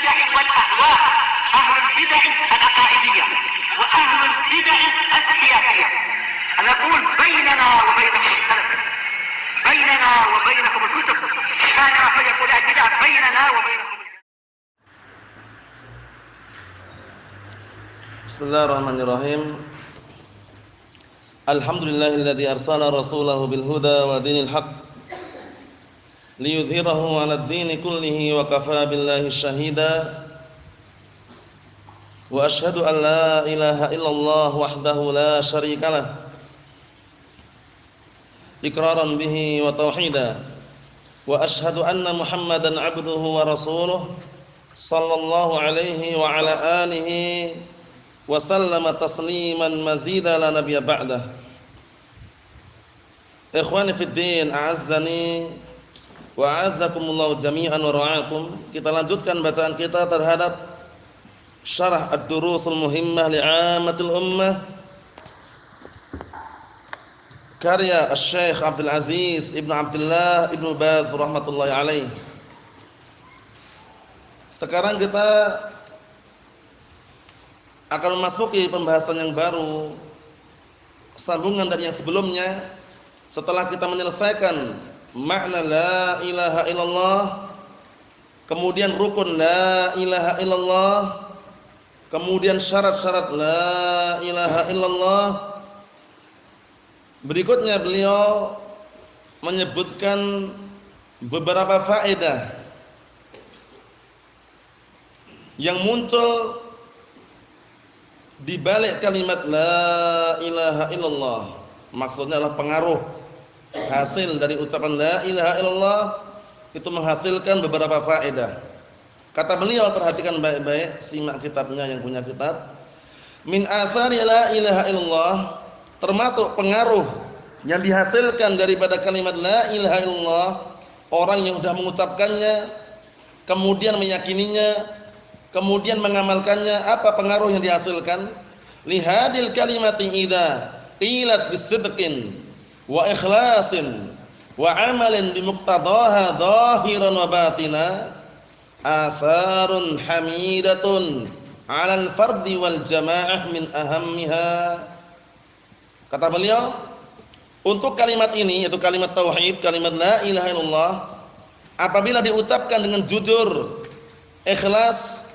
البدع والأهواء، أهل البدع العقائدية وأهل البدع السياسية. نقول بيننا وبينكم السلف، بيننا وبينكم الكتب، كان فيقول البدع بيننا وبينكم. Bismillahirrahmanirrahim. Alhamdulillahilladzi arsala rasulahu bil huda wa dinil haqq liyudhhirahu 'alad dini kullihi wa kafaa billahi shahida. Wa asyhadu an la ilaha illallah wahdahu la syarikalah iqraran bihi wa tauhida. Wa asyhadu anna Muhammadan 'abduhu wa rasuluh sallallahu alaihi wa ala alihi wa sallama tasliman mazida la nabiyya ba'dah. Ikhwani fid din, a'azzani wa a'azzakumullahu jami'an wa ra'akum. Kita lanjutkan bacaan kita terhadap Syarah Ad-Durusul Muhimmah li'ammatil ummah karya Asy-Syaikh Abdul Aziz Ibnu Abdullah Ibnu Baz rahmatullahi alaih. Sekarang kita akan memasuki pembahasan yang baru, sambungan dari yang sebelumnya. Setelah kita menyelesaikan makna la ilaha illallah, kemudian rukun la ilaha illallah, kemudian syarat-syarat la ilaha illallah, berikutnya beliau menyebutkan beberapa faedah yang muncul di balik kalimat la ilaha illallah. Maksudnya adalah pengaruh hasil dari ucapan la ilaha illallah itu menghasilkan beberapa faedah. Kata beliau, perhatikan baik-baik, simak kitabnya yang punya kitab. Min athari la ilaha illallah, termasuk pengaruh yang dihasilkan daripada kalimat la ilaha illallah, orang yang sudah mengucapkannya, kemudian meyakininya, kemudian mengamalkannya. Apa pengaruh yang dihasilkan? Lihadil kalimati idza qilat bisidqin wa ikhlasin wa amalin bimuqtadaha zahiran wa batina atharun hamidatun 'alal fardi wal jamaah min ahammiha. Kata beliau, untuk kalimat ini, yaitu kalimat tauhid, kalimat la ilaha illallah, apabila diucapkan dengan jujur, ikhlas,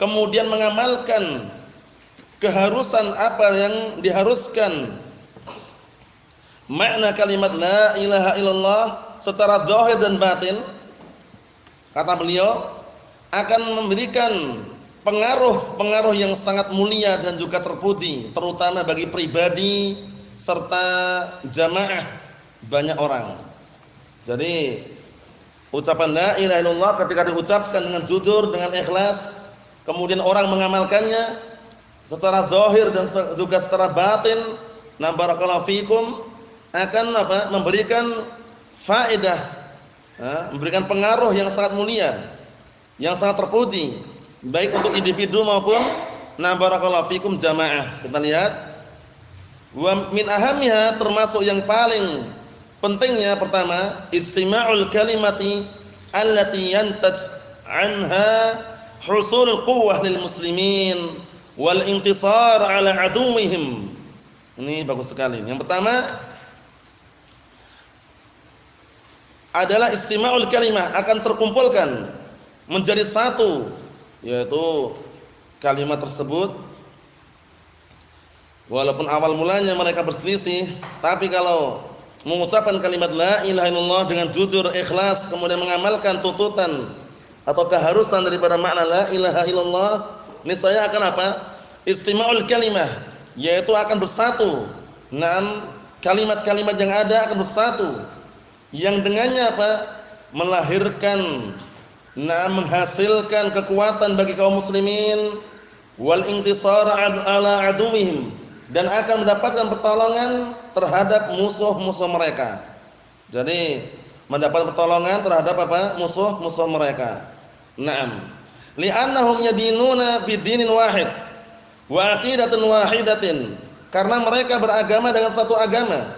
kemudian mengamalkan keharusan apa yang diharuskan, makna kalimat la ilaha illallah secara zahir dan batin, kata beliau, akan memberikan pengaruh yang sangat mulia dan juga terpuji, terutama bagi pribadi serta jamaah, banyak orang. Jadi ucapan la ilaha illallah ketika diucapkan dengan jujur, dengan ikhlas, kemudian orang mengamalkannya secara zahir dan juga secara batin, na barakallahu fikum, akan memberikan faedah, memberikan pengaruh yang sangat mulia, yang sangat terpuji, baik untuk individu maupun na barakallahu fikum jamaah. Kita lihat, wa min ahammiha, termasuk yang paling pentingnya, pertama, istima'ul kalimati allati yantaj anha husul quwwah lil muslimin wal intisar ala aduwwihim. Ini bagus sekali. Yang pertama adalah istima'ul kalimah, akan terkumpulkan menjadi satu, yaitu kalimat tersebut walaupun awal mulanya mereka berselisih, tapi kalau mengucapkan kalimat la ilaha illallah dengan jujur, ikhlas, kemudian mengamalkan tuntutan atau keharusan daripada makna la ilaha illallah, niscaya akan apa? Istima'ul kalimah, yaitu akan bersatu. Kalimat-kalimat yang ada akan bersatu, yang dengannya apa? Melahirkan, menghasilkan kekuatan bagi kaum muslimin, wal intisar ala aduwwihim, dan akan mendapatkan pertolongan terhadap musuh-musuh mereka. Jadi mendapat pertolongan terhadap apa? Musuh-musuh mereka. Naam. Li'annahum yadinuna bidinin wahid wa aqidatin wahidatin. Karena mereka beragama dengan satu agama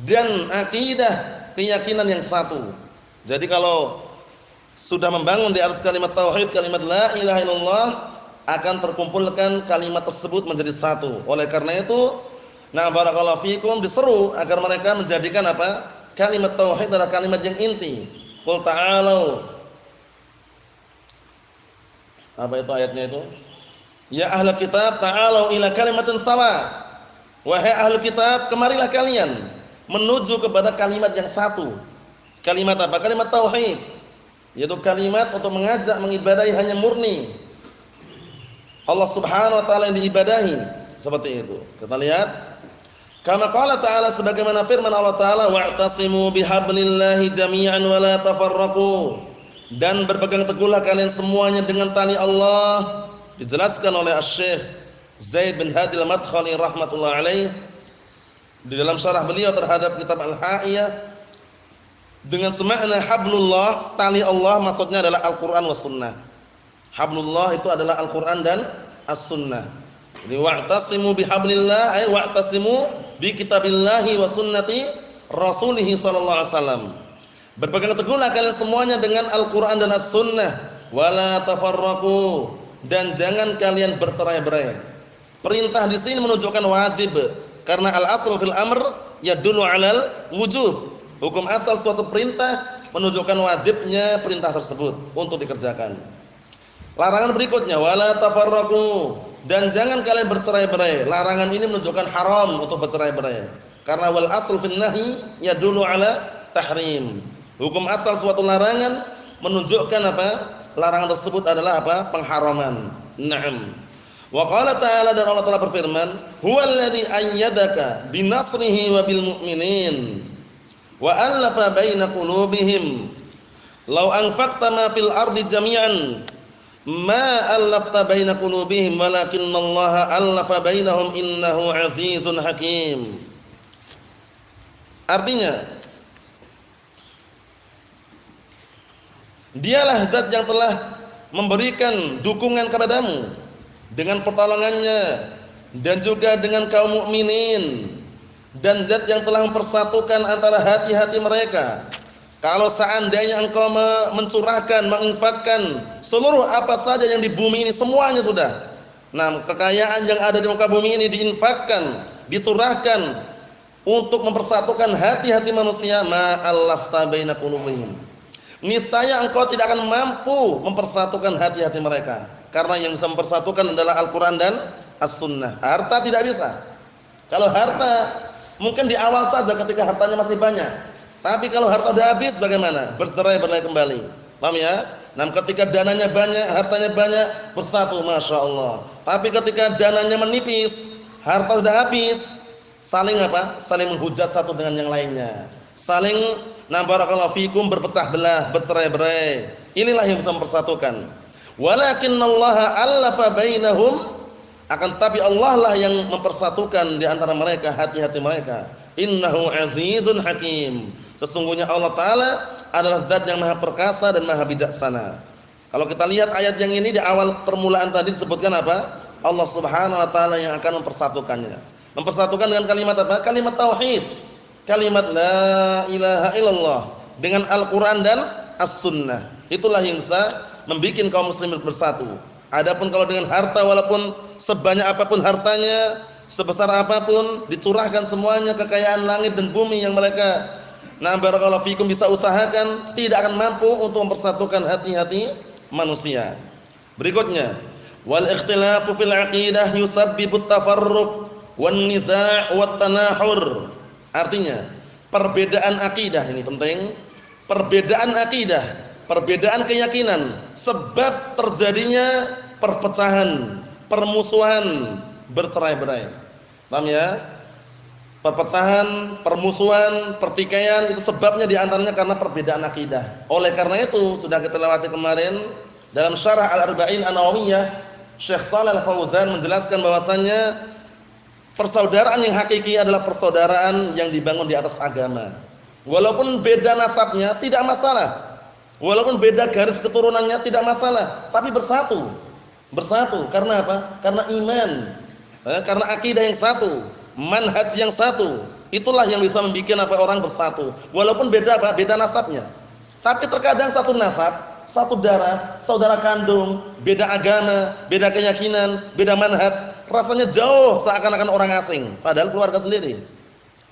dan akidah, keyakinan yang satu. Jadi kalau sudah membangun di atas kalimat tauhid, kalimat la ilaha illallah, akan terkumpulkan kalimat tersebut menjadi satu. Oleh karena itu, nah barakallahu fikum, diseru agar mereka menjadikan apa? Kalimat tauhid adalah kalimat yang inti. Qul ta'alu. Apa itu ayatnya itu? Ya ahlul kitab ta'alu ila kalimatin sawa. Wahai ahlul kitab, kemarilah kalian menuju kepada kalimat yang satu. Kalimat apa? Kalimat tauhid. Yaitu kalimat untuk mengajak mengibadahi hanya murni Allah Subhanahu wa taala yang diibadahi. Seperti itu. Kita lihat kama qala ta'ala, sebagaimana firman Allah taala, wa'tasimu bihablillahi jami'an wa la tafarraqu. Dan berpegang teguhlah kalian semuanya dengan tali Allah. Dijelaskan oleh Asy-Syaikh Zaid bin Hadi Al-Madkhali rahmatullah alaih di dalam syarah beliau terhadap kitab Al-Ha'iyah dengan semakna hablullah, tali Allah maksudnya adalah Al-Qur'an was sunnah. Hablullah itu adalah Al-Qur'an dan As-Sunnah. Jadi wa'tasimu bihablillah ay wa'tasimu bi kitabillahi wa sunnati rasulih sallallahu alaihi wasallam. Berpegang teguhlah kalian semuanya dengan Al-Qur'an dan As-Sunnah, wala tafarraqu, dan jangan kalian bercerai-berai. Perintah di sini menunjukkan wajib karena al-asl fil amr yadullu 'alal wujub. Hukum asal suatu perintah menunjukkan wajibnya perintah tersebut untuk dikerjakan. Larangan berikutnya wala tafarraqu, dan jangan kalian bercerai-berai. Larangan ini menunjukkan haram untuk bercerai-berai. Karena wal asl fil nahi yadullu 'ala tahrim. Hukum asal suatu larangan menunjukkan apa? Larangan tersebut adalah apa? Pengharaman. Naam. Wa qala ta'ala, dan Allah Ta'ala berfirman, huwallazi ayyadaka binasrihi wa bil mu'minin wa alafa baina qulubihim law anfaqta ma fil ardi jami'an ma alafta baina qulubihim walakinallaha alafa bainahum innahu azizun hakim. Artinya, dialah zat yang telah memberikan dukungan kepadamu dengan pertolongannya dan juga dengan kaum mukminin, dan zat yang telah mempersatukan antara hati-hati mereka. Kalau seandainya engkau mencurahkan, menginfakkan seluruh apa saja yang di bumi ini, semuanya sudah. Nah, kekayaan yang ada di muka bumi ini diinfakkan, dicurahkan untuk mempersatukan hati-hati manusia, ma'allafta baina qulubihim. Niscaya engkau tidak akan mampu mempersatukan hati-hati mereka. Karena yang bisa mempersatukan adalah Al-Quran dan As-Sunnah. Harta tidak bisa. Kalau harta mungkin di awal saja ketika hartanya masih banyak. Tapi kalau harta sudah habis bagaimana? Bercerai-berai kembali. Paham ya? Nah, ketika dananya banyak, hartanya banyak, bersatu, Masya Allah. Tapi ketika dananya menipis, harta sudah habis, saling apa? Saling menghujat satu dengan yang lainnya. Saling, nah barakallahu fikum, berpecah belah, bercerai-berai. Inilah yang bisa mempersatukan. Walakinallaha allafa bainahum, akan tapi Allah lah yang mempersatukan di antara mereka, hati-hati mereka. Innahu azizun hakim. Sesungguhnya Allah Ta'ala adalah zat yang maha perkasa dan maha bijaksana. Kalau kita lihat ayat yang ini, di awal permulaan tadi disebutkan apa? Allah Subhanahu wa Ta'ala yang akan mempersatukannya. Mempersatukan dengan kalimat apa? Kalimat tauhid, kalimat la ilaha illallah, dengan Al-Quran dan As-Sunnah. Itulah yang bisa membuat kaum muslimin bersatu. Adapun kalau dengan harta, walaupun sebanyak apapun hartanya, sebesar apapun, dicurahkan semuanya kekayaan langit dan bumi yang mereka, nah barakallahu fikum, bisa usahakan, tidak akan mampu untuk mempersatukan hati-hati manusia. Berikutnya, wal ikhtilafu fil aqidah yusabbibu tafarruq wan niza' wat tanahur. Artinya, perbedaan akidah ini penting. Perbedaan akidah, perbedaan keyakinan, sebab terjadinya perpecahan, permusuhan, bercerai-berai. Paham ya? Perpecahan, permusuhan, pertikaian, itu sebabnya diantaranya karena perbedaan akidah. Oleh karena itu, sudah kita lewati kemarin dalam syarah Al-Arba'in An-Nawawiyah, Syekh Shalih Al-Fauzan menjelaskan bahwasannya persaudaraan yang hakiki adalah persaudaraan yang dibangun di atas agama. Walaupun beda nasabnya tidak masalah, walaupun beda garis keturunannya tidak masalah, tapi bersatu. Bersatu karena apa? Karena iman, karena akidah yang satu, manhaj yang satu. Itulah yang bisa membuat apa orang bersatu. Walaupun beda apa? Beda nasabnya. Tapi terkadang satu nasab Satu darah, saudara kandung, beda agama, beda keyakinan, beda manhaj, rasanya jauh seakan-akan orang asing, padahal keluarga sendiri.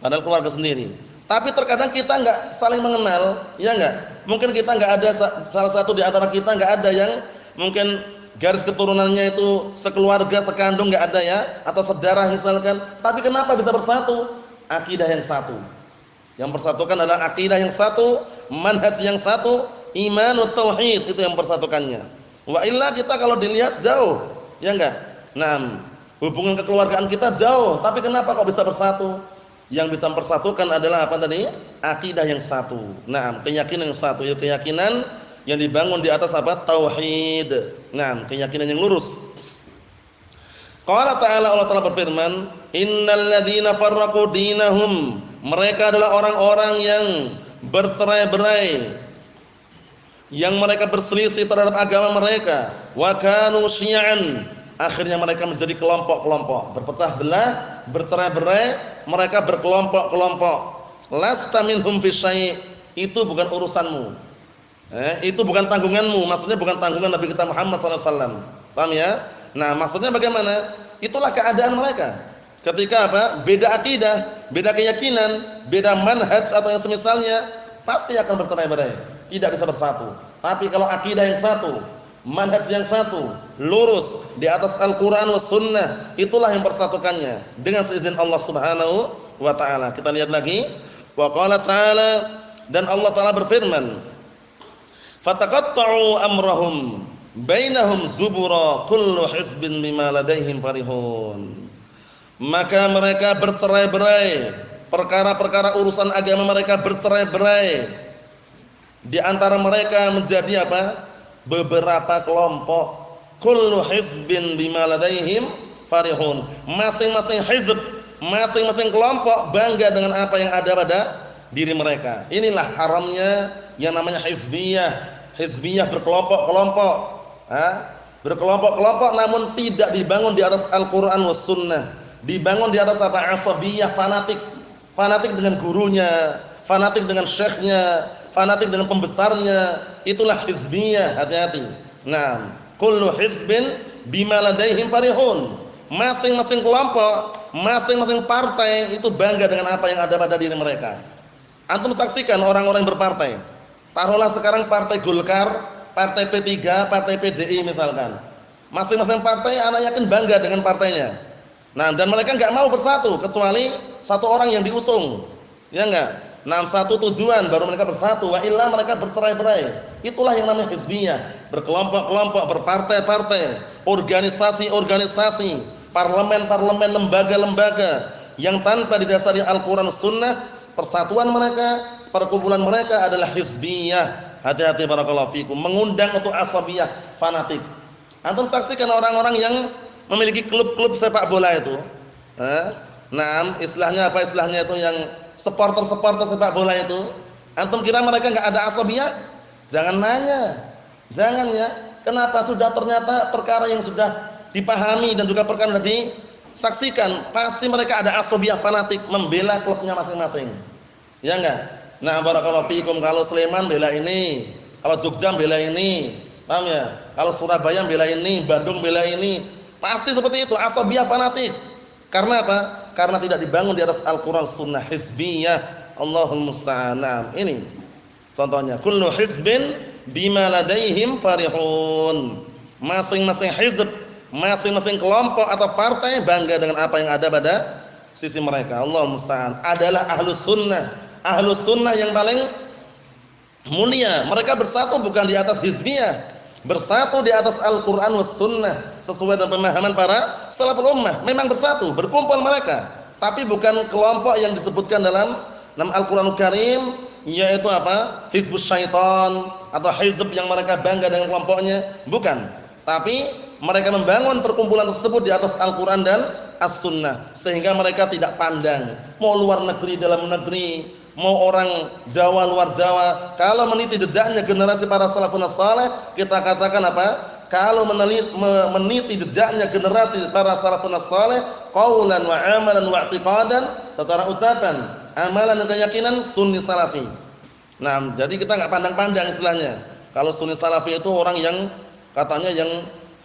Padahal keluarga sendiri. Tapi terkadang kita enggak saling mengenal, ya enggak? Mungkin kita enggak ada salah satu di antara kita enggak ada yang mungkin garis keturunannya itu sekeluarga, sekandung enggak ada ya, atau sedarah misalkan. Tapi kenapa bisa bersatu? Akidah yang satu. Yang persatukan adalah akidah yang satu, manhaj yang satu, imanut tauhid, itu yang persatukannya. Wa illa kita kalau dilihat jauh, ya enggak? Nah, hubungan kekeluargaan kita jauh, tapi kenapa kok bisa bersatu? Yang bisa mempersatukan adalah apa tadi? Akidah yang satu. Nah, keyakinan yang satu, ya keyakinan yang dibangun di atas apa? Tauhid. Nah, keyakinan yang lurus. Qala ta'ala, Allah Ta'ala berfirman, "Innal ladzina farraqu dinahum", mereka adalah orang-orang yang bercerai-berai, yang mereka berselisih terhadap agama mereka, wa kanu syi'an, akhirnya mereka menjadi kelompok-kelompok, berpecah belah, bercerai-berai, mereka berkelompok-kelompok. Lasta minhum fi syai', itu bukan urusanmu. Itu bukan tanggunganmu, maksudnya bukan tanggungan Nabi kita Muhammad sallallahu alaihi wasallam. Paham ya? Nah, maksudnya bagaimana? Itulah keadaan mereka. Ketika apa? Beda akidah, beda keyakinan, beda manhaj atau yang semisalnya, pasti akan bercerai-berai, tidak bisa bersatu. Tapi kalau akidah yang satu, manhaj yang satu, lurus di atas Al-Qur'an was sunnah, itulah yang persatukannya dengan seizin Allah Subhanahu wa taala. Kita lihat lagi, wa qala ta'ala, dan Allah Taala berfirman, "Fataqatta'u amrahum bainahum zubura kullu hizbin bima ladaihim farihun." Maka mereka bercerai-berai, perkara-perkara urusan agama mereka bercerai-berai. Di antara mereka menjadi apa? Beberapa kelompok. Kullu hizbin bima ladaihim farihun. Masing-masing hizb, masing-masing kelompok bangga dengan apa yang ada pada diri mereka. Inilah haramnya yang namanya hizbiyah. Hizbiyah berkelompok-kelompok. Berkelompok-kelompok namun tidak dibangun di atas Al-Qur'an was sunnah. Dibangun di atas apa? Asabiyah, fanatik. Fanatik dengan gurunya, fanatik dengan syekhnya, fanatik dengan pembesarnya. Itulah hizbiyah, hati-hati. Nah, kullu hizbin bima ladaihim farihun. Masing-masing kelompok, masing-masing partai itu bangga dengan apa yang ada pada diri mereka. Antum saksikan orang-orang yang berpartai. Taruhlah sekarang partai Golkar, partai P3, partai PDI misalkan. Masing-masing partai anak yakin bangga dengan partainya. Nah, dan mereka enggak mau bersatu kecuali satu orang yang diusung. Ya enggak? Nah, satu tujuan baru mereka bersatu, wa illa mereka bercerai-berai. Itulah yang namanya hizbiyah, berkelompok-kelompok, berpartai-partai, organisasi-organisasi, parlemen-parlemen, lembaga-lembaga yang tanpa didasari Al-Qur'an Sunnah. Persatuan mereka, perkumpulan mereka adalah hizbiyah. Hati-hati barakallahu fikum, mengundang untuk asabiyah, fanatik. Antum saksikan orang-orang yang memiliki klub-klub sepak bola itu. Nah, istilahnya apa istilahnya itu yang supporter-supporter sepak bola itu? Antum kira mereka enggak ada asabiyah? Jangan nanya. Jangan ya. Kenapa? Sudah ternyata perkara yang sudah dipahami dan juga perkara yang disaksikan, pasti mereka ada asabiyah fanatik membela klubnya masing-masing. Ya enggak? Nah, barakallahu fikum, kalau Sleman bela ini, kalau Jogja bela ini. Paham ya? Kalau Surabaya bela ini, Bandung bela ini. Pasti seperti itu, asabiyah fanatik. Karena apa? Karena tidak dibangun di atas Al-Qur'an Sunnah, hizbiyah. Allahul musta'an. Ini contohnya, kullu hizbin bima ladaihim farihun. Masing-masing hizb, masing-masing kelompok atau partai bangga dengan apa yang ada pada sisi mereka. Allahul musta'an. Adalah ahlus sunnah. Ahlus sunnah yang paling mulia. Mereka bersatu bukan di atas hizbiyah, bersatu di atas Al-Qur'an was sunnah sesuai dengan pemahaman para salaful ummah. Memang bersatu, berkumpul mereka, tapi bukan kelompok yang disebutkan dalam Al-Qur'anul Karim, yaitu apa? Hizbus syaitan atau hizb yang mereka bangga dengan kelompoknya, bukan. Tapi mereka membangun perkumpulan tersebut di atas Al-Qur'an dan As-Sunnah, sehingga mereka tidak pandang mau luar negeri, dalam negeri, mau orang Jawa, luar Jawa. Kalau meniti jejaknya generasi para salafun saleh, kita katakan apa? Kalau meniti jejaknya generasi para salafun saleh, qaulan wa amalan wa i'tiqadan, secara ucapan, amalan dan keyakinan sunni salafi. Nah, jadi kita enggak pandang-pandang istilahnya. Kalau Sunni Salafi itu orang yang katanya yang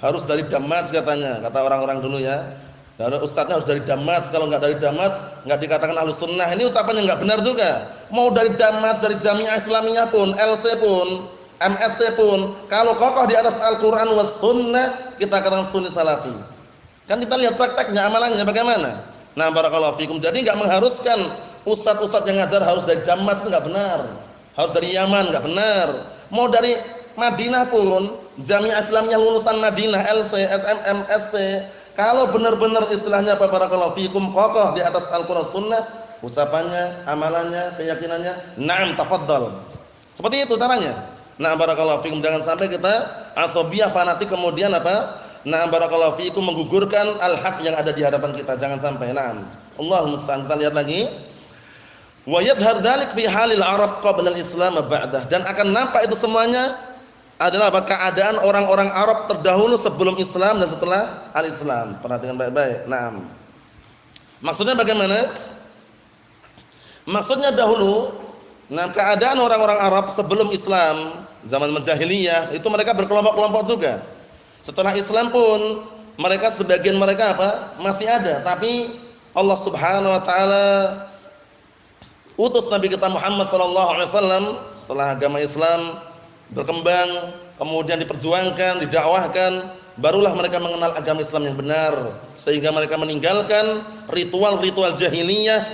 harus dari Damas katanya, kata orang-orang dulu ya. Kalau ustadznya harus dari Damas, kalau enggak dari Damas enggak dikatakan Ahlus Sunnah. Ini ucapan yang enggak benar juga. Mau dari Damas, dari Jamiah Islamiyah pun, LC pun, MSC pun, kalau kokoh di atas Al-Qur'an was Sunnah, kita katakan Sunni Salafi. Kan kita lihat prakteknya, amalannya bagaimana. Nah, barakallahu fikum. Jadi enggak mengharuskan ustadz-ustadz yang ngajar harus dari Damas, itu enggak benar. Harus dari Yaman, enggak benar. Mau dari Madinah pun, Jamiah Islamiyah lulusan Madinah, LC, SMM, SC, kalau benar-benar istilahnya apa barakallahu fikum kokoh di atas Al-Qur'an Sunnah, ucapannya, amalannya, keyakinannya, na'am tafadhal. Seperti itu caranya. Na'am barakallahu fikum, jangan sampai kita asabiyah fanatik kemudian apa? Na'am barakallahu fikum menggugurkan al-haq yang ada di hadapan kita, jangan sampai. Na'am. Allahumma musta'an. Kita lihat lagi. Wa yadhhar dzalik fi halil Arab qabla al-Islam ba'dah, dan akan nampak itu semuanya adalah apa? Keadaan orang-orang Arab terdahulu sebelum Islam dan setelah al-Islam. Perhatikan baik-baik. Naam. Maksudnya bagaimana? Maksudnya dahulu, nah keadaan orang-orang Arab sebelum Islam, zaman jahiliyah, itu mereka berkelompok-kelompok juga. Setelah Islam pun mereka sebagian mereka apa? Masih ada, tapi Allah Subhanahu wa taala utus Nabi kita Muhammad sallallahu alaihi wasallam setelah agama Islam berkembang, kemudian diperjuangkan, didakwahkan, barulah mereka mengenal agama Islam yang benar, sehingga mereka meninggalkan ritual-ritual jahiliyah,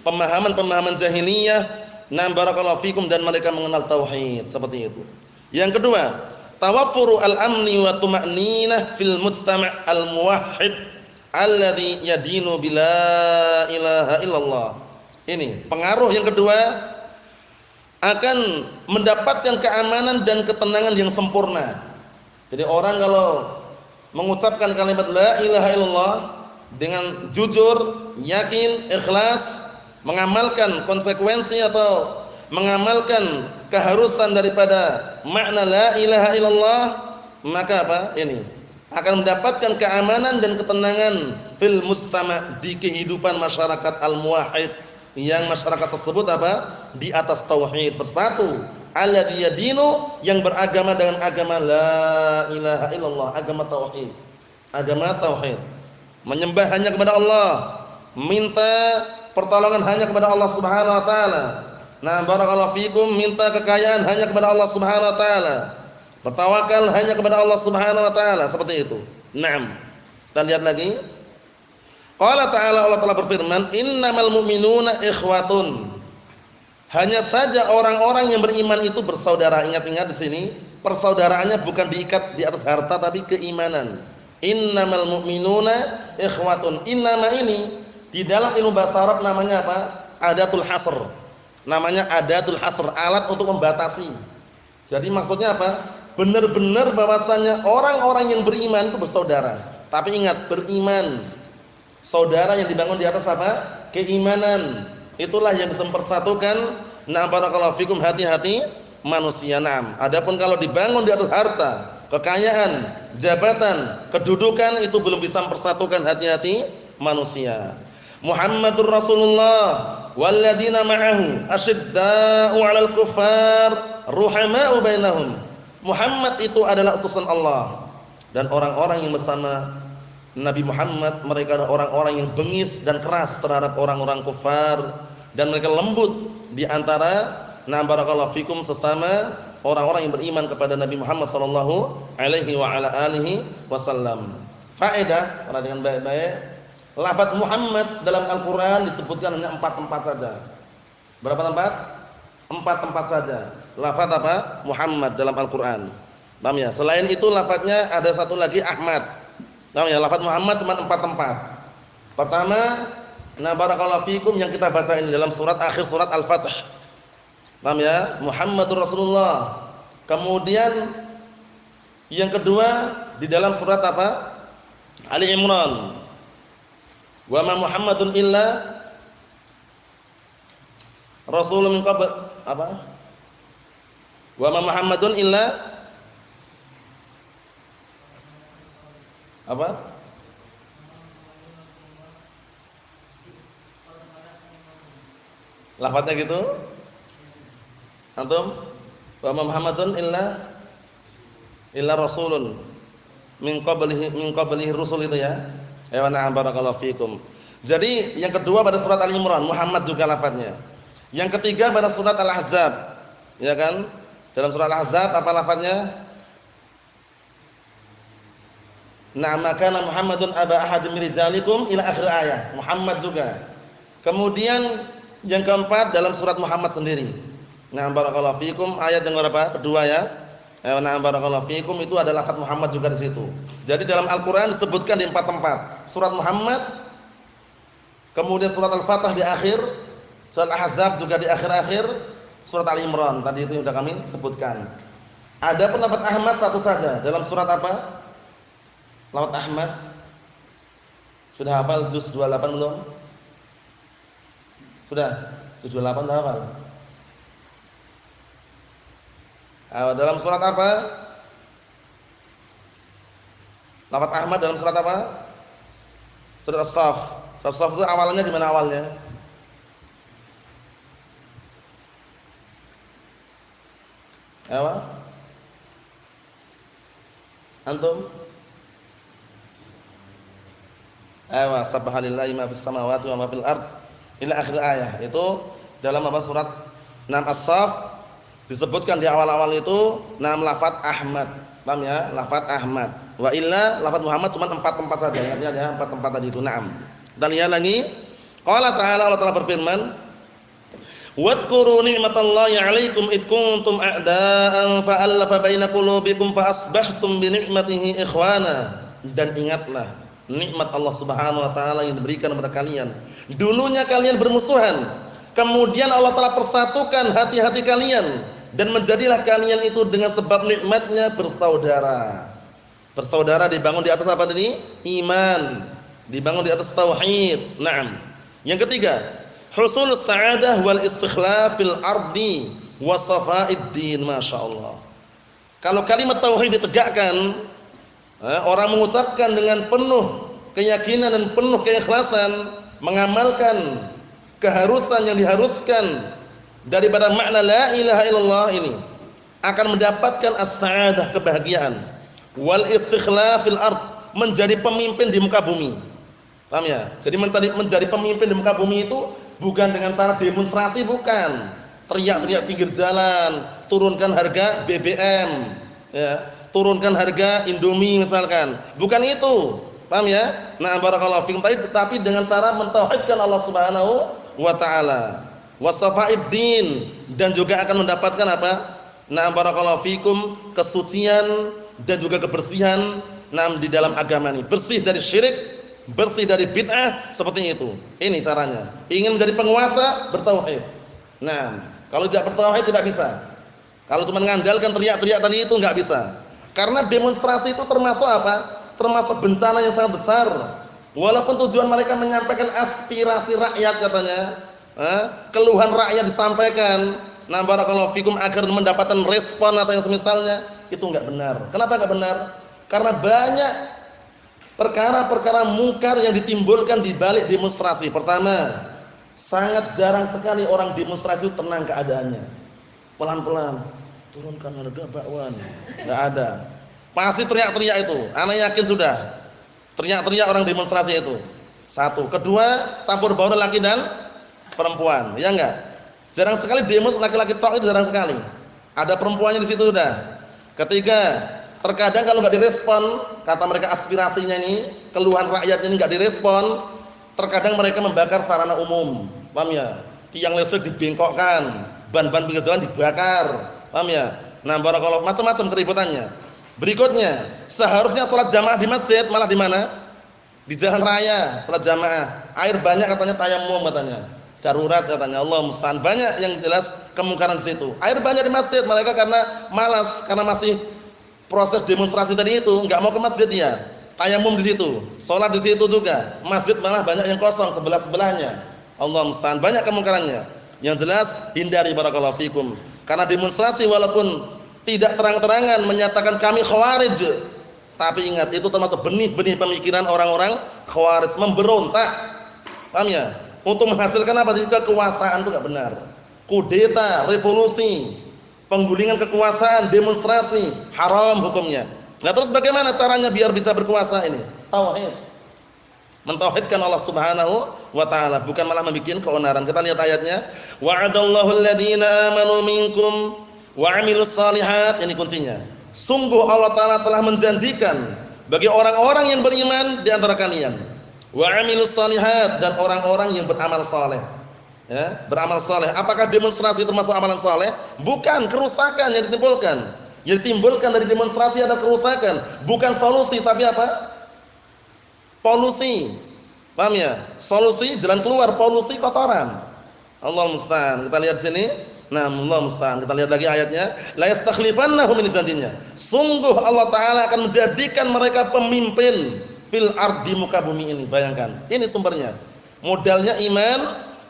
pemahaman-pemahaman jahiliyah. Nah, barakallahu fikum, dan mereka mengenal tauhid, seperti itu. Yang kedua, tawaffuru al-amni wa tuma'ninah fil mujtama' al-muwahhid alladhi yadinu bila ilaha illallah. Ini pengaruh yang kedua, akan mendapatkan keamanan dan ketenangan yang sempurna. Jadi orang kalau mengucapkan kalimat la ilaha illallah dengan jujur, yakin, ikhlas, mengamalkan konsekuensi atau mengamalkan keharusan daripada makna la ilaha illallah, maka apa? Ini akan mendapatkan keamanan dan ketenangan fil mustama', di kehidupan masyarakat al-muwahhid, yang masyarakat tersebut apa? Di atas tauhid, bersatu. Alladzi yadinu, yang beragama dengan agama la ilaha illallah, agama tauhid. Agama tauhid. Menyembah hanya kepada Allah, minta pertolongan hanya kepada Allah Subhanahu wa taala. Nah, barakallahu fikum, minta kekayaan hanya kepada Allah Subhanahu wa taala. Bertawakal hanya kepada Allah Subhanahu wa taala, seperti itu. Naam. Kita lihat lagi. Qala ta'ala, Allah Ta'ala berfirman, innamal mu'minuna ikhwatun. Hanya saja orang-orang yang beriman itu bersaudara. Ingat-ingat di sini, persaudaraannya bukan diikat di atas harta, tapi keimanan. Innamal mu'minuna ikhwatun. Innama ini di dalam ilmu bahasa Arab namanya apa? Adatul hasr. Namanya adatul hasr, alat untuk membatasi. Jadi maksudnya apa? Benar-benar bahwasanya orang-orang yang beriman itu bersaudara. Tapi ingat, beriman, saudara yang dibangun di atas apa? Keimanan. Itulah yang bisa mempersatukan. Nah, barakallahu fikum, hati-hati manusia. Naam. Adapun kalau dibangun di atas harta, kekayaan, jabatan, kedudukan, itu belum bisa mempersatukan, hati-hati manusia. Muhammadur Rasulullah walladzina ma'ahu asyidda'u 'alal kuffar ruhama'u bainahum. Muhammad itu adalah utusan Allah, dan orang-orang yang bersama Nabi Muhammad, mereka adalah orang-orang yang bengis dan keras terhadap orang-orang kufar, dan mereka lembut di antara na barakallahu fikum sesama orang-orang yang beriman kepada Nabi Muhammad sallallahu alaihi wa ala alihi wasallam. Faedah, perhatikan baik-baik. Lafaz Muhammad dalam Al-Qur'an disebutkan hanya 4 tempat saja. Berapa tempat? 4 tempat saja. Lafaz apa? Muhammad dalam Al-Qur'an. Paham ya? Selain itu lafaznya ada satu lagi Ahmad. Tahu ya, lafaz Muhammad cuma 4 tempat. Pertama, na barakallahu fikum, yang kita baca ini dalam surat akhir surat Al-Fath. Paham ya? Muhammadur Rasulullah. Kemudian yang kedua di dalam surat apa? Ali Imran. Wa ma Muhammadun illa rasulun min qabl apa? Wa ma Muhammadun illa apa? Lafadznya gitu? Antum? Wa Muhammadun illa illa rasulun min qablihi rusul itu ya. Ya na'am barakallahu fikum. Jadi yang kedua pada surat Ali Imran Muhammad juga lafadznya. Yang ketiga pada surat Al-Ahzab. Ya kan? Dalam surat Al-Ahzab apa lafadznya? Na'am kana Muhammadun aba ahadin min rijalikum ila akhir ayat. Muhammad juga. Kemudian yang keempat dalam surat Muhammad sendiri. Na'am barakallahu fikum ayat yang berapa? Kedua ya. Na'am barakallahu fikum itu ada lafaz Muhammad juga di situ. Jadi dalam Al-Qur'an disebutkan di 4 tempat. Surat Muhammad, kemudian surat Al-Fatah di akhir, surat Al-Ahzab juga di akhir-akhir, surat Ali Imran tadi itu yang sudah kami sebutkan. Ada pendapat Ahmad satu saja dalam surat apa? Lafaz Ahmad. Sudah hafal juz 28 belum? Sudah? 78 sudah hafal? Dalam surat apa? Lafaz Ahmad dalam surat apa? Surat As-Saff. Surat As-Saff itu awalnya di mana awalnya? Apa? Antum? Subhanallahi ma fis samawati wa ma fil ard ila akhir ayat. Itu dalam apa surat As-Saff disebutkan di awal-awal itu nama lafaz Ahmad. Paham ya? Lafaz Ahmad. Wa illa lafaz Muhammad cuma 4 tempat saja. Ingat ya, 4 tempat tadi itu. Naam. Dan lihat lagi, qala ta'ala Allah Ta'ala berfirman, "Wadhkuru ni'matallahi 'alaikum id kuntum a'da'an fa'alafa baina qulubikum fa asbahtum bi ni'matihi ikhwana." Dan ingatlah nikmat Allah Subhanahu wa taala yang diberikan kepada kalian. Dulunya kalian bermusuhan, kemudian Allah Ta'ala persatukan hati-hati kalian dan menjadilah kalian itu dengan sebab nikmatnya bersaudara. Bersaudara dibangun di atas apa tadi? Iman. Dibangun di atas tauhid. Naam. Yang ketiga, husulus sa'adah wal istikhlaf fil ardi wa safa'id din. Masyaallah. Kalau kalimat tauhid ditegakkan, orang mengucapkan dengan penuh keyakinan dan penuh keikhlasan, mengamalkan keharusan yang diharuskan daripada makna la ilaha illallah ini, akan mendapatkan as-sa'adah, kebahagiaan, wal istikhlaf fil ard, menjadi pemimpin di muka bumi. Paham ya? Jadi menjadi pemimpin di muka bumi itu bukan dengan cara demonstrasi, bukan teriak-teriak pinggir jalan, turunkan harga BBM, ya, turunkan harga Indomie misalkan. Bukan itu. Paham ya? Nah, barakallahu fikum, tapi dengan cara mentauhidkan Allah Subhanahu wa taala. Wasafa'id din, dan juga akan mendapatkan apa? Nah, barakallahu fikum, kesucian dan juga kebersihan di dalam agama ini. Bersih dari syirik, bersih dari bid'ah, seperti itu. Ini caranya. Ingin menjadi penguasa, bertauhid. Nah, kalau tidak bertauhid tidak bisa. Kalau cuma mengandalkan teriak-teriak tadi itu enggak bisa. Karena demonstrasi itu termasuk apa? Termasuk bencana yang sangat besar. Walaupun tujuan mereka menyampaikan aspirasi rakyat katanya, keluhan rakyat disampaikan, nah barakallahu fikum, agar mendapatkan respon atau yang semisalnya, itu enggak benar. Kenapa enggak benar? Karena banyak perkara-perkara mungkar yang ditimbulkan di balik demonstrasi. Pertama, sangat jarang sekali orang demonstrasi itu tenang keadaannya. Pelan-pelan, turunkan harga bakwan. Enggak ada. Pasti teriak-teriak itu. Ana yakin sudah. Teriak-teriak orang demonstrasi itu. Satu. Kedua, campur baur laki dan perempuan. Ya enggak? Jarang sekali demo laki-laki tok, itu jarang sekali. Ada perempuannya di situ sudah. Ketiga, terkadang kalau enggak direspon, kata mereka aspirasinya ini, keluhan rakyat ini enggak direspon, terkadang mereka membakar sarana umum. Paham ya? Tiang listrik dibengkokkan, ban-ban pinggir jalan dibakar. Paham ya? Nah, barakallahu, macam-macam keributannya. Berikutnya, seharusnya sholat jamaah di masjid, malah di mana? Di jalan raya, sholat jamaah. Air banyak katanya, tayamum katanya. Darurat katanya, Allah musta'an. Banyak yang jelas kemungkaran di situ. Air banyak di masjid, mereka karena malas, karena masih proses demonstrasi tadi itu, enggak mau ke masjid dia. Tayamum di situ, sholat di situ juga. Masjid malah banyak yang kosong sebelah-sebelahnya. Allah musta'an, banyak kemungkarannya. Yang jelas hindari, barakallahu fikum. Karena demonstrasi walaupun tidak terang-terangan menyatakan kami khawarij, tapi ingat itu termasuk benih-benih pemikiran orang-orang khawarij, memberontak. Paham ya? Untuk menghasilkan apa? Kekuasaan itu enggak benar. Kudeta, revolusi. penggulingan kekuasaan, demonstrasi, haram hukumnya. Nah, terus bagaimana caranya biar bisa berkuasa ini? Tauhid. Mentauhidkan Allah Subhanahu wa taala, bukan malah membuat keonaran. Kita lihat ayatnya, wa'adallahu alladziina aamanu minkum wa 'amilus shalihat. Ini kuncinya. Sungguh Allah taala telah menjanjikan bagi orang-orang yang beriman di antara kalian, wa 'amilus shalihat, dan orang-orang yang beramal saleh. Ya, beramal saleh. Apakah demonstrasi termasuk amalan saleh? Bukan, kerusakan yang ditimbulkan. Yang ditimbulkan dari demonstrasi ada kerusakan, bukan solusi tapi apa? Polusi. Paham ya? Solusi jalan keluar, polusi kotoran. Allah musta'an. Kita lihat sini. Nah, Allah musta'an. Kita lihat lagi ayatnya. La yastakhlifannahum, ini janjinya. Sungguh Allah taala akan menjadikan mereka pemimpin fil ardi, muka bumi ini. Bayangkan. Ini sumbernya. Modalnya iman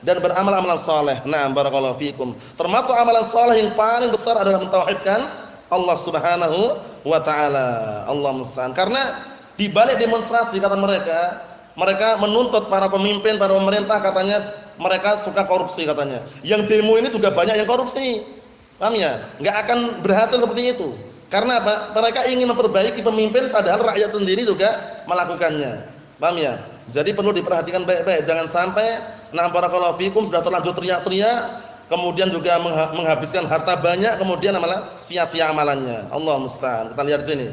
dan beramal amalan saleh. Nah, barakallahu fikum. Termasuk amalan saleh yang paling besar adalah mentauhidkan Allah Subhanahu wa taala. Allah musta'an. Karena di balik demonstrasi kata mereka menuntut para pemimpin, para pemerintah, katanya mereka suka korupsi katanya. Yang demo ini juga banyak yang korupsi. Paham ya? Enggak akan berhasil seperti itu. Karena apa? Mereka ingin memperbaiki pemimpin padahal rakyat sendiri juga melakukannya. Paham ya? Jadi perlu diperhatikan baik-baik, jangan sampai barakallahu fikum sudah terlanjur teriak-teriak, kemudian juga menghabiskan harta banyak, kemudian malah sia-sia amalannya. Allah musta'an. Kita lihat sini.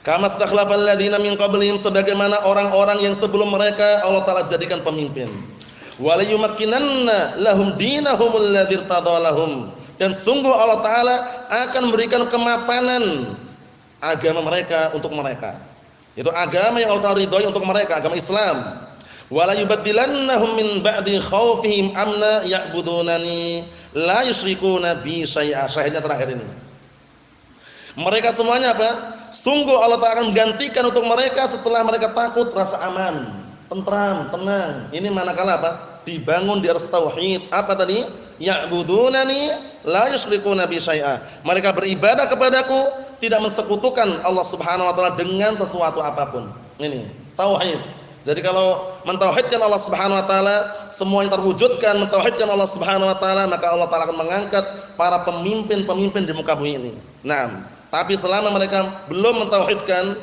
Kama stakhlafal ladzina min qablihim, sebagaimana orang-orang yang sebelum mereka Allah taala jadikan pemimpin. Wa la yumakkinanna lahum dinahum alladzi irtada lahum, dan sungguh Allah taala akan memberikan kemapanan agama mereka untuk mereka. Itu agama yang Allah taala ridhoi untuk mereka, agama Islam. Wala yubaddilannahum min ba'di khaufihim amna ya'budunani la yusyrikuna bi syai'a. Syahidnya terakhir ini. Mereka semuanya apa? Sungguh Allah Ta'ala akan menggantikan untuk mereka setelah mereka takut, rasa aman, tentram, tenang. Ini manakala apa? Dibangun di atas tauhid. Apa tadi? Ya'budunani la yusyrikuna bi syai'a. Mereka beribadah kepadaku, tidak mensekutukan Allah Subhanahu wa taala dengan sesuatu apapun. Ini tauhid. Jadi kalau mentauhidkan Allah Subhanahu wa taala, semuanya terwujudkan, mentauhidkan Allah Subhanahu wa taala, maka Allah taala akan mengangkat para pemimpin-pemimpin di muka bumi ini. Nah, tapi selama mereka belum mentauhidkan,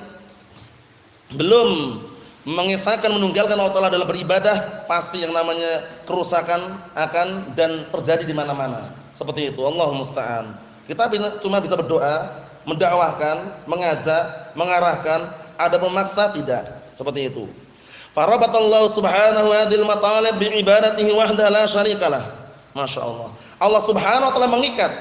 belum mengesahkan, menunggalkan Allah taala dalam beribadah, pasti yang namanya kerusakan akan dan terjadi di mana-mana. Seperti itu, Allah musta'an. Kita cuma bisa berdoa, mendakwahkan, mengajak, mengarahkan, ada memaksa tidak. Seperti itu. Farabatallahu subhanahu hadhil matalib bi'ibadatihi wahdahu la syarikalah. Masya Allah. Allah Subhanahu wa taala mengikat.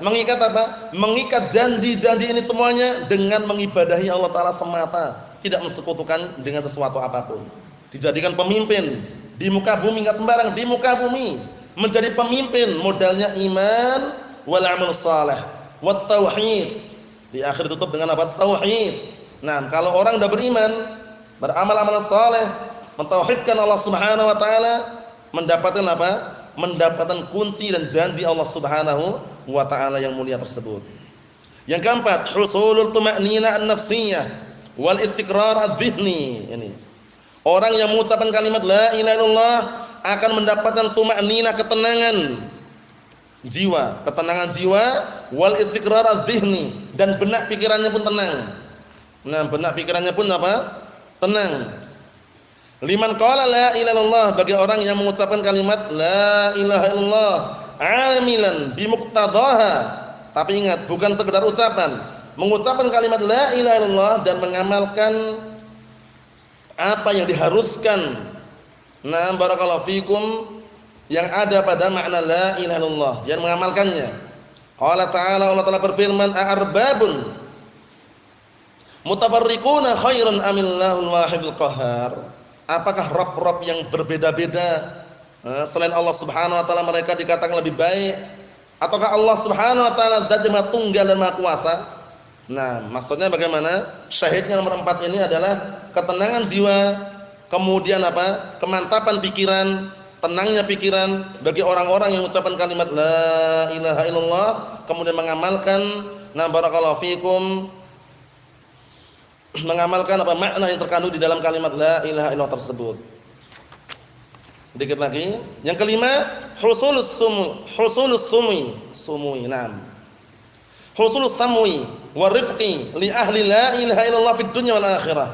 Mengikat apa? Mengikat janji-janji ini semuanya dengan mengibadahi Allah taala semata, tidak mensekutukan dengan sesuatu apapun. Dijadikan pemimpin di muka bumi, enggak sembarang, di muka bumi. Menjadi pemimpin modalnya iman wal amal saleh, wat tauhid. Di akhir tutup dengan apa? Tauhid. Nah, kalau orang sudah beriman, beramal amalan saleh, mentauhidkan Allah Subhanahu wa taala, mendapatkan apa? Mendapatkan kunci dan janji Allah Subhanahu wa taala yang mulia tersebut. Yang keempat, husulul tuma'ninah an-nafsiyah wal istiqrar adz-dzihni. Ini. Orang yang mengucapkan kalimat la ilaha illallah akan mendapatkan tuma'ninah, ketenangan jiwa, wal istiqrar adz-dzihni, dan benak pikirannya pun tenang. Nah, benak pikirannya pun apa? Tenang. Liman qala la ilaha illallah, bagi orang yang mengucapkan kalimat la ilaha illallah amilan bi muqtadaha. Tapi ingat, bukan sekedar ucapan. Mengucapkan kalimat la ilaha illallah dan mengamalkan apa yang diharuskan. Nah, barakallahu fikum, yang ada pada makna la ilaha illallah, yang mengamalkannya. Qala ta'ala, Allah Ta'ala berfirman, a'arbabun mutafarriquna khairan amillahul wahidul qahhar. Apakah rob-rob yang berbeda-beda selain Allah Subhanahu wa taala mereka dikatakan lebih baik, ataukah Allah Subhanahu wa taala zat yang tunggal dan maha kuasa? Nah, maksudnya bagaimana? Syahidnya nomor 4 ini adalah ketenangan jiwa, kemudian apa? Kemantapan pikiran, tenangnya pikiran bagi orang-orang yang mengucapkan kalimat la ilaha illallah kemudian mengamalkan, nah barakallahu fikum, mengamalkan apa makna yang terkandung di dalam kalimat la ilaha illallah tersebut. Dikit lagi. Yang kelima, husulus sumui. Naam. Husulus samwi wa rifqi li ahli la ilaha illallah fid dunya wal akhirah.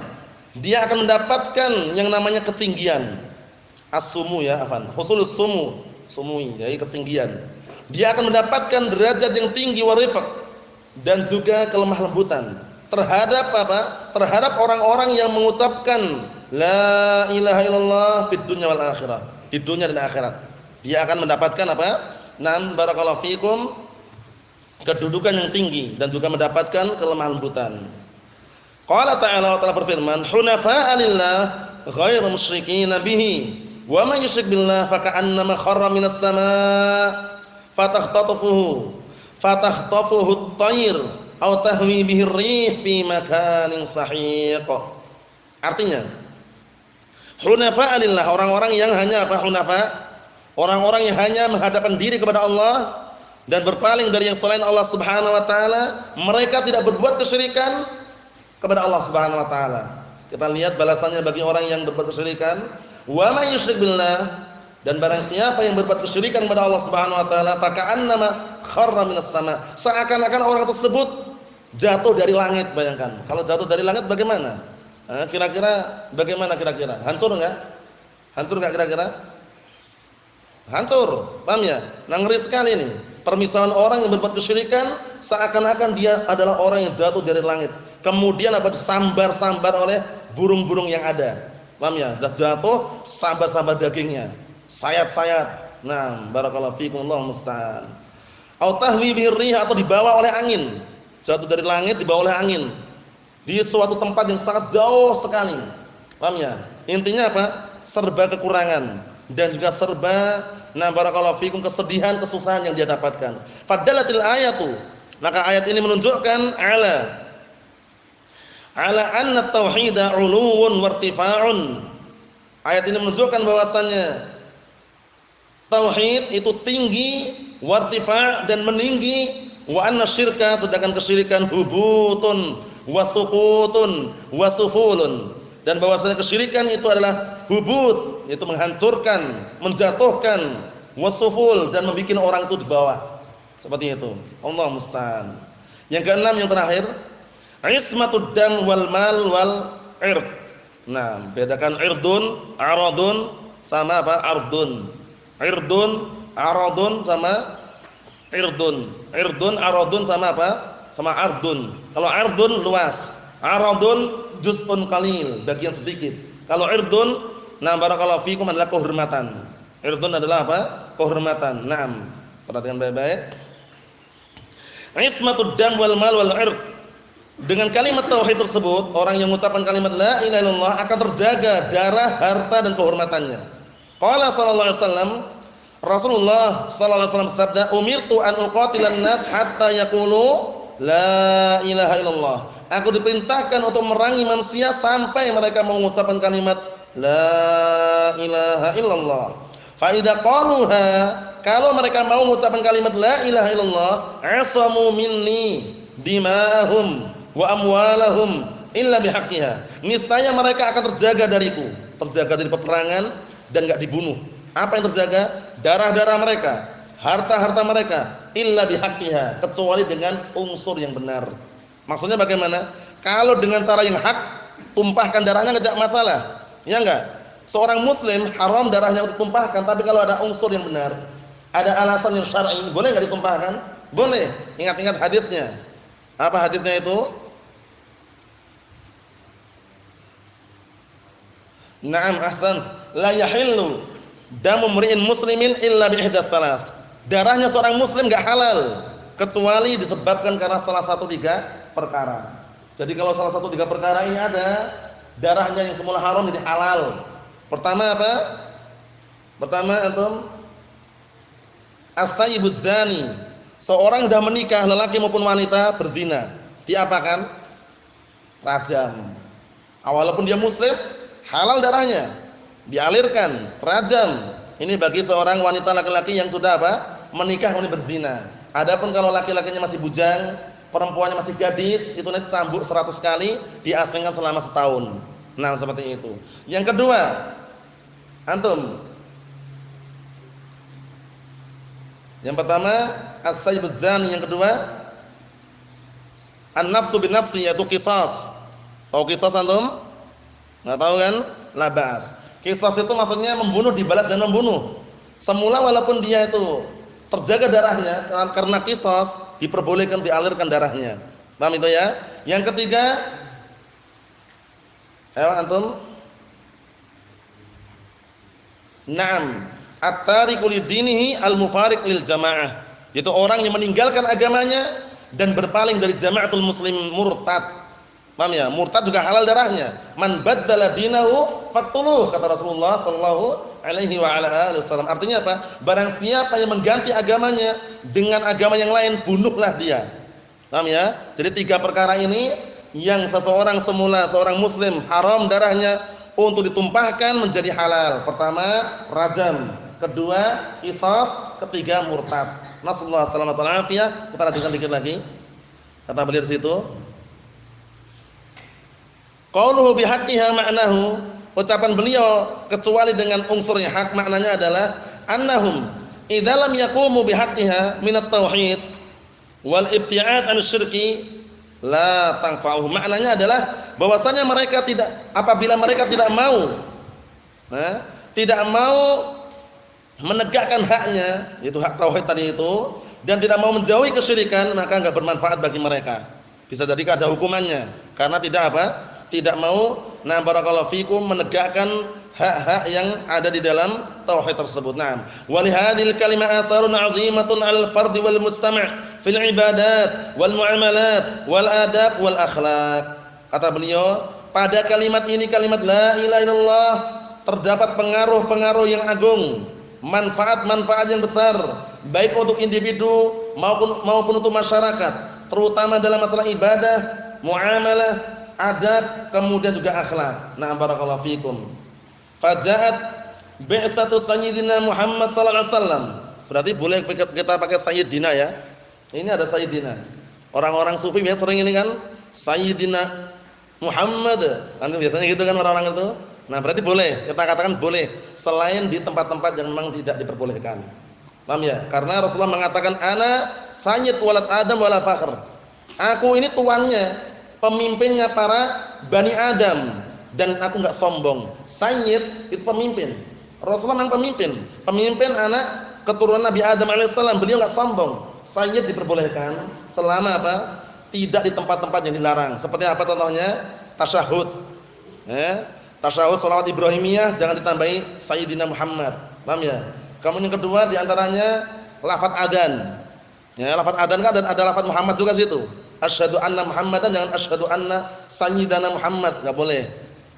Dia akan mendapatkan yang namanya ketinggian. As-sumu ya, afan. Husulus sumui, jadi ketinggian. Dia akan mendapatkan derajat yang tinggi wa rifq dan juga kelemah lembutan terhadap apa? Terhadap orang-orang yang mengucapkan la ilaha illallah fid dunya wal akhirah. Di dunia dan akhirat. Dia akan mendapatkan apa? Naam barakallahu fikum, kedudukan yang tinggi dan juga mendapatkan kelemah lembutan. Qala ta'ala, wa ta'ala berfirman, "Hunafa'a lillah ghairu musyrikin bihi, wa man yusyrik billah faka'annama kharra minas sama' fatakhtafuhu at-tayr aw tahwi bihi ar-rih fi makanin sahiq." Artinya, hunafa'a lillah, orang-orang yang hanya apa? Hunafa, orang-orang yang hanya menghadapkan diri kepada Allah dan berpaling dari yang selain Allah Subhanahu wa taala, mereka tidak berbuat kesyirikan kepada Allah Subhanahu wa taala. Kita lihat balasannya bagi orang yang berbuat kesyirikan, wa may yusyrik billah, dan barang siapa yang berbuat kesyirikan kepada Allah Subhanahu wa taala, faka'annama kharra minas sama', seakan-akan orang tersebut jatuh dari langit. Bayangkan, kalau jatuh dari langit bagaimana? Kira-kira bagaimana kira-kira? Hancur enggak? Hancur enggak kira-kira? Hancur. Paham ya? Nah, ngeri sekali ini. Permisalan orang yang berbuat kesyirikan seakan-akan dia adalah orang yang jatuh dari langit. Kemudian apa? Disambar-sambar oleh burung-burung yang ada. Paham ya? Sudah jatuh, sambar-sambar dagingnya, sayat-sayat. Nah, barakallahu fikum, Allahu musta'an. Au tahwi bihi rih, atau dibawa oleh angin. Jatuh dari langit dibawa oleh angin di suatu tempat yang sangat jauh sekali. Paham ya? Intinya apa? Serba kekurangan dan juga serba, nah barakallahu fikum, kesedihan, kesusahan yang dia dapatkan. Fadalatil ayatu, maka ayat ini menunjukkan ala anna tauhida uluwun wartifa'un. Ayat ini menunjukkan bahwasannya tauhid itu tinggi, wartifa' dan meninggi, wa anna syirka, sedangkan kesyirikan hubutun wasukutun wasufulun, dan bahwasanya kesyirikan itu adalah hubut, yaitu menghancurkan, menjatuhkan, wasuful, dan membuat orang itu di bawah. Seperti itu. Allah musta'an. Yang keenam, yang terakhir, ismatud dam wal mal wal ird. Nah, bedakan irdun, aradun sama apa? Ardun. Irdun, aradun sama irdun. Irdun, aradun sama apa? Sama ardun. Kalau ardun luas, aradun juz'un qalil, bagian sedikit. Kalau irdun, nah barakallahu fikum, adalah kehormatan. Irdun adalah apa? Kehormatan. Naam. Perhatikan baik-baik. Ismatud dam wal mal wal ird. Dengan kalimat tauhid tersebut, orang yang mengucapkan kalimat la ilaha illallah akan terjaga darah, harta dan kehormatannya. Qala sallallahu alaihi wasallam, Rasulullah sallallahu alaihi wasallam sabda, "Umirtu an uqatilan nas hatta yaqulu la ilaha illallah." Aku diperintahkan untuk merangi manusia sampai mereka mengucapkan kalimat la ilaha illallah. Fa idza qaluha, kalau mereka mau mengucapkan kalimat la ilaha illallah, asamu minni dima'ahum wa amwalahum illa bihaqqiha. Niscaya mereka akan terjaga dariku, terjaga dari peperangan dan enggak dibunuh. Apa yang terjaga? Darah-darah mereka, harta-harta mereka, illa bihaqqiha, kecuali dengan unsur yang benar. Maksudnya bagaimana? Kalau dengan cara yang hak, tumpahkan darahnya enggak masalah. Ya enggak? Seorang muslim haram darahnya untuk tumpahkan, tapi kalau ada unsur yang benar, ada alasan yang syar'i, boleh enggak ditumpahkan? Boleh. Ingat-ingat hadisnya. Apa hadisnya itu? Naam, ahsan. La yahillu damu mri'in muslimin illa bi ihdas salas. Darahnya seorang muslim enggak halal kecuali disebabkan karena salah satu 3 perkara. Jadi kalau salah satu 3 perkara ini ada, darahnya yang semula haram jadi halal. Pertama apa? Pertama antum, as-sayyibuz zani. Seorang sudah menikah, lelaki maupun wanita, berzina, diapakan? Rajam. Walaupun dia muslim, halal darahnya, dialirkan, rajam. Ini bagi seorang wanita laki-laki yang sudah apa? Menikah kemudian berzina. Adapun kalau laki-lakinya masih bujang, perempuannya masih gadis, itu nanti cambuk 100 kali, diasingkan selama 1 tahun. Nah, seperti itu. Yang kedua, antum, Yang pertama as-sayyibuz zani, yang kedua an-nafsu bin nafsi, yaitu qisas. Tahu qisas antum? Enggak tahu kan? La ba'as. Qisas itu maksudnya membunuh, dibalas dan membunuh. Semula walaupun dia itu terjaga darahnya, karena qisas diperbolehkan dialirkan darahnya. Paham itu ya? Yang ketiga, ayo antum. Naam, at-tariku lidinihi al-mufariq lil jamaah. Itu orang yang meninggalkan agamanya dan berpaling dari jamaatul muslim, murtad. Paham ya? Murtad juga halal darahnya. Man baddala dinahu faqtuluh, kata Rasulullah sallallahu alaihi wa ala alihi wasallam. Artinya apa? Barang siapa yang mengganti agamanya dengan agama yang lain, bunuhlah dia. Paham ya? Jadi 3 perkara ini yang seseorang semula seorang muslim haram darahnya untuk ditumpahkan menjadi halal. Pertama, rajam. Kedua, qisas. Ketiga, murtad. Nasallahu alaihi wa afiyah. Kita lanjutkan dikit lagi. Kata beliau di situ. Qauluhu bihaqqiha ma'nahu, ucapan beliau kecuali dengan unsurnya hak, maknanya adalah annahum idza lam yaqumu bihaqqiha min at-tauhid wal ibti'ad an syirki la tanfa'uhum. Maknanya adalah bahwasanya mereka tidak, apabila mereka tidak mau tidak mau menegakkan haknya, yaitu hak tauhid tadi itu, dan tidak mau menjauhi kesyirikan, maka enggak bermanfaat bagi mereka. Bisa jadi ada hukumannya karena tidak apa? Tidak mau barakallahu fikum menegakkan hak-hak yang ada di dalam tauhid tersebut. Naam. Wa li hadhil kalimah atharun 'azimatun 'alal fard wal mustama' fil ibadat wal muamalat wal adab wal akhlaq. Kata beliau, pada kalimat ini, kalimat la ilaha illallah, terdapat pengaruh-pengaruh yang agung, manfaat-manfaat yang besar baik untuk individu maupun untuk masyarakat, terutama dalam masalah ibadah, muamalah, adab, kemudian juga akhlak. Na'am barakallahu fikum. Faja'at bi'satu sayyidina Muhammad sallallahu alaihi wasallam. Berarti boleh kita pakai sayyidina ya. Ini ada sayyidina. Orang-orang sufi biasa sering ini kan sayyidina Muhammad. Kan biasanya gitu kan orang-orang itu. Nah, berarti boleh. Kita katakan boleh selain di tempat-tempat yang memang tidak diperbolehkan. Paham ya? Karena Rasulullah mengatakan ana sayyid walad Adam wala fakhr. Aku ini tuannya, pemimpinnya para Bani Adam, dan aku enggak sombong. Sayyid itu pemimpin. Rasulullah memang pemimpin anak keturunan Nabi Adam alaihissalam. Beliau enggak sombong. Sayyid diperbolehkan selama apa? Tidak di tempat-tempat yang dilarang. Seperti apa contohnya? Tasyahud. Tasyahud salawat Ibrahimiyah jangan ditambahi Sayyidina Muhammad. Paham ya? Kemudian yang kedua di antaranya lafaz adzan. Ya, lafaz adzan kan ada lafaz Muhammad juga situ. Asyhadu anna Muhammadan, jangan asyhadu anna sayyidana Muhammad, enggak boleh.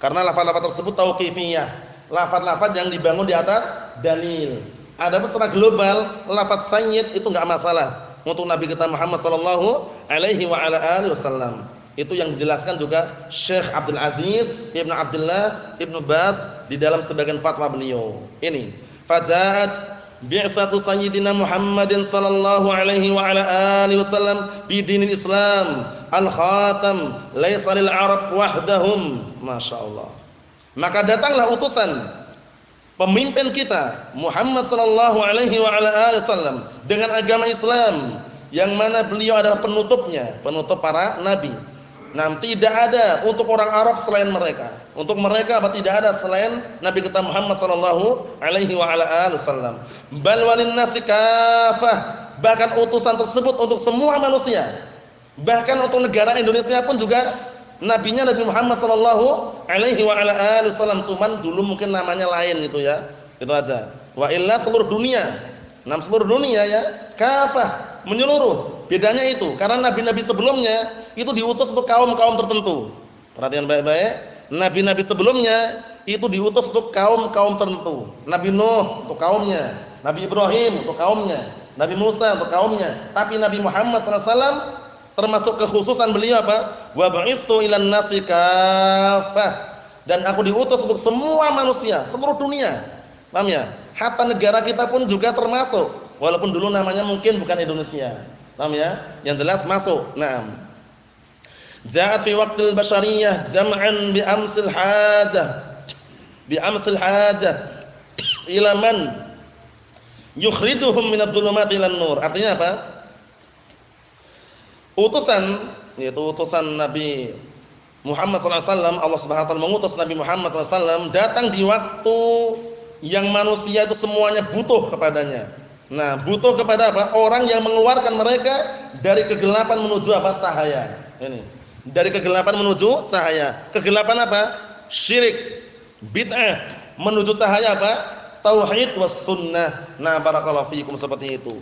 Karena lafaz-lafaz tersebut tauqifiyah, lafaz-lafaz yang dibangun di atas dalil. Adapun secara global lafaz sayyid itu enggak masalah untuk Nabi kita Muhammad sallallahu alaihi wa ala alihi wasallam. Itu yang dijelaskan juga Syekh Abdul Aziz Ibnu Abdullah Ibnu Baz di dalam sebagian fatwa beliau. Ini faja'at bi'satu sayyidina Muhammadin sallallahu alaihi wa ala alihi wasallam bi dinil Islam al-khatam laisa lil arab wahdahum. Masyaallah. Maka datanglah utusan pemimpin kita Muhammad sallallahu alaihi wa ala alihi wasallam dengan agama Islam yang mana beliau adalah penutupnya, penutup para nabi. Nah, tidak ada untuk orang Arab selain mereka. Untuk mereka apa tidak ada selain Nabi kita Muhammad sallallahu alaihi wa ala alihi wasallam. Bal walin nasi kafah. Bahkan utusan tersebut untuk semua manusia. Bahkan untuk negara Indonesia pun juga nabinya Nabi Muhammad sallallahu alaihi wa ala alihi wasallam, cuman dulu mungkin namanya lain gitu ya. Itu aja. Wa illa seluruh dunia. Seluruh dunia ya, kafah, menyeluruh. Bedanya itu, karena nabi-nabi sebelumnya itu diutus untuk kaum-kaum tertentu. Perhatian baik-baik, nabi-nabi sebelumnya itu diutus untuk kaum-kaum tertentu. Nabi Nuh untuk kaumnya, Nabi Ibrahim untuk kaumnya, Nabi Musa untuk kaumnya. Tapi Nabi Muhammad SAW termasuk kekhususan beliau apa? Wa ba'itsu ilan nasi kafah. Dan aku diutus untuk semua manusia, seluruh dunia. Paham ya? Hatta negara kita pun juga termasuk. Walaupun dulu namanya mungkin bukan Indonesia. Paham ya? Yang jelas masuk. Naam. Ja'at fi waqtil basyariyah jam'an bi amsil hajah. Bi amsil hajah ila man yukhrijuhum minadh dhulumati ilan nur. Artinya apa? Utusan, yaitu utusan Nabi Muhammad SAW, Allah Subhanahu wa taala mengutus Nabi Muhammad SAW datang di waktu yang manusia itu semuanya butuh kepadanya. Nah, butuh kepada apa? Orang yang mengeluarkan mereka dari kegelapan menuju apa? Cahaya. Ini. Dari kegelapan menuju cahaya. Kegelapan apa? Syirik, bid'ah. Menuju cahaya apa? Tauhid was sunnah. Nah, barakallahu fiikum, seperti itu.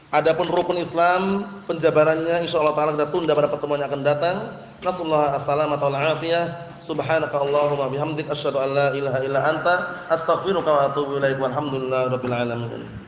Adapun rukun Islam penjabarannya insyaallah taala kita tunda pada pertemuan yang akan datang. Nasallahu as-salamata wal afiyah. Subhanaka Allahumma bihamdik asyhadu an la ilaha illa anta astaghfiruka wa atubu ilaik. Walhamdulillahirabbil alamin.